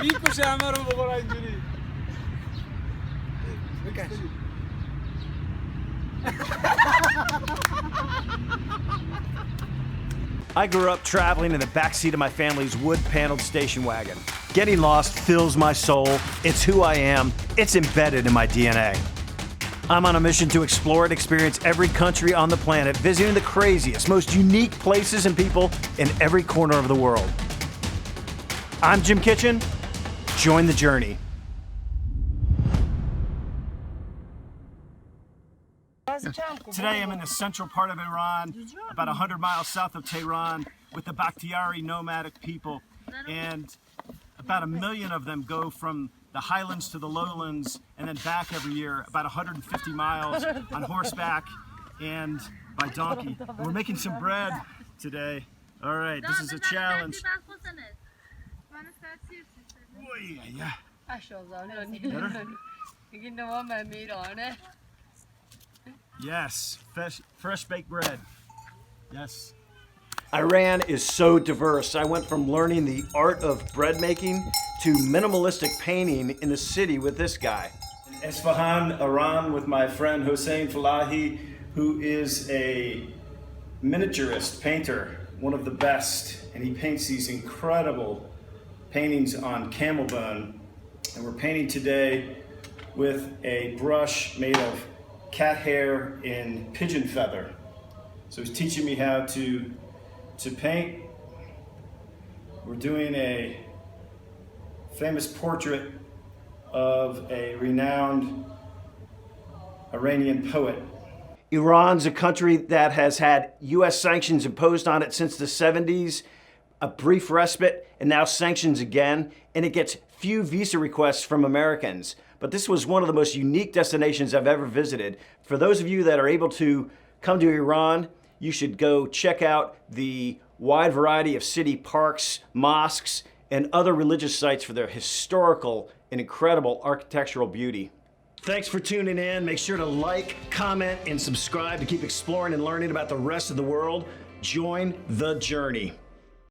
Rico se llamaron por injury. I grew up traveling in the backseat of my family's wood-paneled station wagon. Getting lost fills my soul. It's who I am. It's embedded in my DNA. I'm on a mission to explore and experience every country on the planet, visiting the craziest, most unique places and people in every corner of the world. I'm Jim Kitchen. Join the journey. Today I'm in the central part of Iran, about 100 miles south of Tehran, with the Bakhtiari nomadic people. And about 1 million of them go from the highlands to the lowlands and then back every year, about 150 miles on horseback and by donkey. And we're making some bread today. All right, this is a challenge. Yes, fresh baked bread. Yes. Iran is so diverse. I went from learning the art of bread making to minimalistic painting in the city with this guy. In Isfahan, Iran, with my friend Hossein Falahi, who is a miniaturist painter, one of the best, and he paints these incredible paintings on camel bone. And we're painting today with a brush made of cat hair and pigeon feather. So he's teaching me how to paint. We're doing a famous portrait of a renowned Iranian poet. Iran's a country that has had US sanctions imposed on it since the 70s, a brief respite, and now sanctions again, and it gets few visa requests from Americans. But this was one of the most unique destinations I've ever visited. For those of you that are able to come to Iran, you should go check out the wide variety of city parks, mosques, and other religious sites for their historical and incredible architectural beauty. Thanks for tuning in. Make sure to like, comment, and subscribe to keep exploring and learning about the rest of the world. Join the journey.